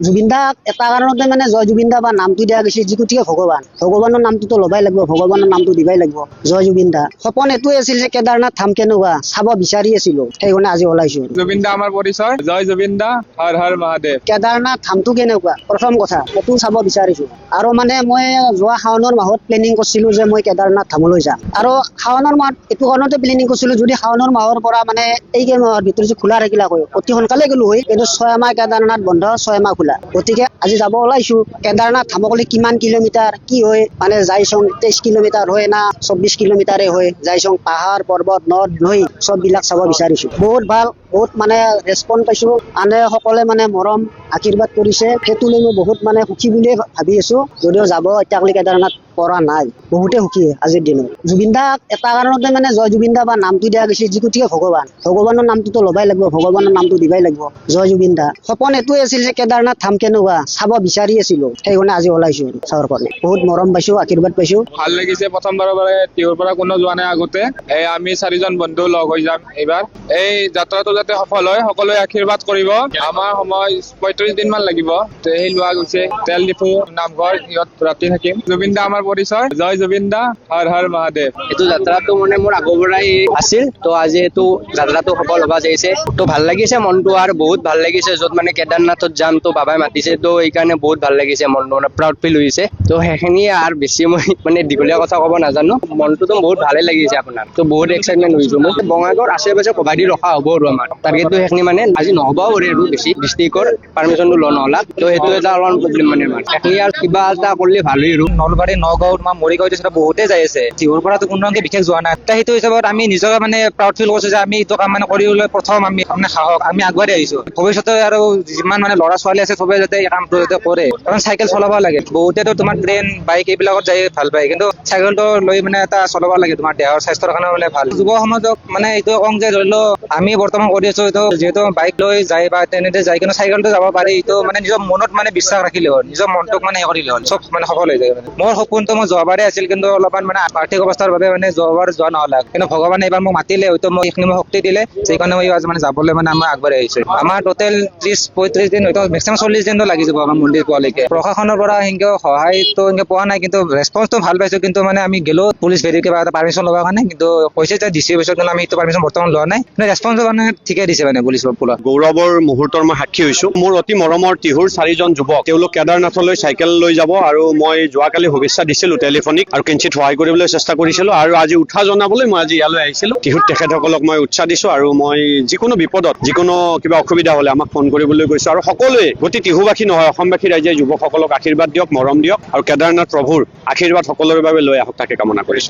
জুবিন দাক এটা কাৰণতে মানে জয় জুবিন দা বা নামটো দিয়া গৈছে যিগতিকে ভগৱানৰ নামটোতো ল'বাই লাগিব, ভগৱানৰ নামটো দিবাই লাগিব। জয় জুবিন দা। সপোন এইটোৱে আছিল যে কেদাৰনাথ ধাম কেনেকুৱা চাব বিচাৰি আছিলো, সেইকাৰণে আজি ওলাইছো। জুবিন দা আমাৰ পৰিচয়, জয় জুবিন দা, হৰ হৰ মহাদেৱ। কেদাৰনাথ ধামটো কেনেকুৱা প্ৰথম কথা সেইটো চাব বিচাৰিছো। আৰু মানে মই যোৱা শাওণৰ মাহত প্লেনিং কৰিছিলো যে মই কেদাৰনাথ ধামলৈ যাম। আৰু শাওণৰ মাহত এইটো কাৰণতে প্লেনিং কৰিছিলো, যদি শাওণৰ মাহৰ পৰা মানে এই মাহৰ ভিতৰত যে খোলা থাকিলা হয় অতি সোনকালে গলো হয়, কিন্তু 6 মাহ কেদাৰনাথ বন্ধ, 6 মাহ খোলা। গতিকে আজি যাব ওলাইছো। কেদাৰনাথ ধামকলে কিমান কিলোমিটাৰ কি হয়, মানে যাইচোন 23 কিলোমিটাৰ হয় না 24 কিলোমিটাৰে হয়, যাইচোন পাহাৰ পৰ্বত নদ নৈ চব বিলাক চাব বিচাৰিছো। বহুত ভাল, বহুত মানে ৰেছপন্স পাইছো। আনে সকলে মানে মৰম আশীৰ্বাদ কৰিছে, সেইটো লৈ মই বহুত মানে সুখী বুলিয়ে ভাবি আছো। যদিও যাব এতিয়ালৈকে কেদাৰনাথ পৰা নাই, বহুতে সুখী আজিৰ দিনত। জুবিন দাক এটা কাৰণতে মানে জয় জুবিন দা বা নামটো দিয়া গৈছে যিগতিকে ভগৱানৰ নামটোতো ল'বাই লাগিব, ভগৱানৰ নামটো দিবাই লাগিব। জয় জুবিন দা। সপোন এইটোৱে আছিল যে কেদাৰনাথ ধাম কেনেকুৱা চাব বিচাৰি আছিলো, সেইকাৰণে আজি ওলাইছো চাবৰ কাৰণে। বহুত মৰম পাইছো, আশীৰ্বাদ পাইছো। ভাল লাগিছে। প্ৰথমবাৰৰ বাবে টিহুৰ পৰা কোনো যোৱা নাই আগতে। আমি 4জন বন্ধু লগ হৈ যাম এইবাৰ। এই যাত্ৰাটো যাতে সফল হয় সকলোৱে আশীৰ্বাদ কৰিব। আমাৰ সময় 35 দিন মান লাগিব। সেই লোৱা গৈছে তেল ডিপু, নামঘৰ, ইহঁত ৰাতি থাকিম। জুবিন দা আমাৰ পৰিচয়, জয় জুবিন দা, হৰ হৰ মহাদেৱ। এইটো যাত্ৰাটো মানে মোৰ আগৰ পৰাই আছিল, তো আজি এইটো যাত্ৰাটো সফল হব যাইছে, তো ভাল লাগিছে মনটো। আৰু বহুত ভাল লাগিছে য'ত মানে কেদাৰনাথত যাম, তো বাবাই মাতিছে, তো এইকাৰণে বহুত ভাল লাগিছে মনটো, মানে প্ৰাউড ফিল হৈছে। তো সেইখিনিয়ে, আৰু বেছি মই মানে দীঘলীয়া কথা ক'ব নাজানো। মনটোতো বহুত ভালে লাগিছে আপোনাৰ, তো বহুত এক্সাইটমেণ্ট হৈছো মই। বঙাইগাঁৱৰ আশে পাশে কবাডি ৰখা হ'ব আৰু আমাৰ টাৰ্গেটটো সেইখিনি, মানে আজি নহ'বও পাৰে আৰু বেছি ডিষ্ট্ৰিক্টৰ পাৰ্মিশ্যনটো লোৱা নহ'লা, তো সেইটো এটা অলপমান প্ৰব্লেম মানে আমাৰ। সেইখিনি আৰু কিবা এটা কৰিলে ভাল হয় আৰু। নলবাৰী, নগাঁও, তোমাৰ মৰিগাঁও বহুতে যাই আছে। টিহুৰ পৰাতো কোনো বিশেষ যোৱা নাই। সেইটো হিচাপত আমি নিজকে মানে প্ৰাউড ফিল কৰিছো যে আমি এইটো কাম মানে কৰিবলৈ প্ৰথম আমি মানে সাহস আমি আগবাঢ়ি আহিছো। ভৱিষ্যতে আৰু যিমান মানে ল'ৰা ছোৱালী আছে চবে যাতে এই কামটো যাতে কৰে। কাৰণ চাইকেল চলাব লাগে। বহুতেতো তোমাৰ ট্ৰেইন বাইক এইবিলাকত যাই ভাল পায়, কিন্তু চাইকেলটো লৈ মানে এটা চলাব লাগে, তোমাৰ দেহৰ স্বাস্থ্যৰ কাৰণে মানে ভাল। যুৱ সমাজক মানে এইটো কওঁ যে ধৰি লও আমি বৰ্তমান কৰি আছো, এইটো যিহেতু বাইক লৈ যায় বা তেনেতে যায়, কিন্তু চাইকেলটো যাব পাৰি। এইটো মানে নিজৰ মনত মানে বিশ্বাস ৰাখিলে হ'ল, নিজৰ মনটোক মানে কৰিলে হ'ল, চব মানে সফল হৈ যায়। মোৰ সপোনটো মই যোৱাবাৰে আছিল, কিন্তু অলপমান মানে আৰ্থিক অৱস্থাৰ বাবে মানে যোৱাবাৰ যোৱা নহ'ল। কিন্তু ভগৱানে এইবাৰ মোক মাতিলে, হয়তো মোক এইখিনি মোক শক্তি দিলে, সেইকাৰণে মই মানে যাবলৈ মানে আমাৰ আগবাঢ়ি আহিছো। আমাৰ টোটেল 30-35 দিন, হয়তো মেক্সিমাম 40 দিনটো লাগি যাব আমাৰ মন্দিৰ পোৱালৈকে। প্ৰশাসনৰ পৰা সেনেকে সহায়তো এনেকে পোৱা নাই, কিন্তু ৰেছপন্সটো ভাল পাইছো। কিন্তু মানে আমি গেলো পুলিচ ভেৰিফিকেশ্যন কিবা এটা পাৰ্মিশ্যন ল'বৰ কাৰণে, কিন্তু কৈছে যে ডিচি অফিচত, কিন্তু আমি সেইটো পাৰ্মিশ্যন বৰ্তমান লোৱা নাই। কিন্তু ৰেছপন্সটো মানে ঠিকে দিছে মানে পুলিচৰ পৰা। গৌৰৱৰ মুহূৰ্তৰ মই সাক্ষী হৈছো। মোৰ অতি মৰমৰ টিহুৰ 4জন যুৱক, তেওঁলোক কেদাৰনাথলৈ চাইকেল লৈ যাব, আৰু মই যোৱাকালি শুভেচ্ছা দিছিলো টেলিফোনিক, আৰু কেঞ্চিত সহায় কৰিবলৈ চেষ্টা কৰিছিলো। আৰু আজি উৎসাহ জনাবলৈ মই আজি ইয়ালৈ আহিছিলো। টিহুত তেখেতসকলক মই উৎসাহ দিছো, আৰু মই যিকোনো বিপদত যিকোনো কিবা অসুবিধা হলে আমাক ফোন কৰিবলৈ কৈছো। আৰু সকলোৱে গোটেই টিহুবাসী নহয়, অসমবাসী ৰাইজে যুৱকসকলক আশীৰ্বাদ দিয়ক, মৰম দিয়ক, আৰু কেদাৰনাথ প্ৰভুৰ আশীৰ্বাদ সকলোৰে বাবে লৈ আহক, তাকে কামনা কৰিছো।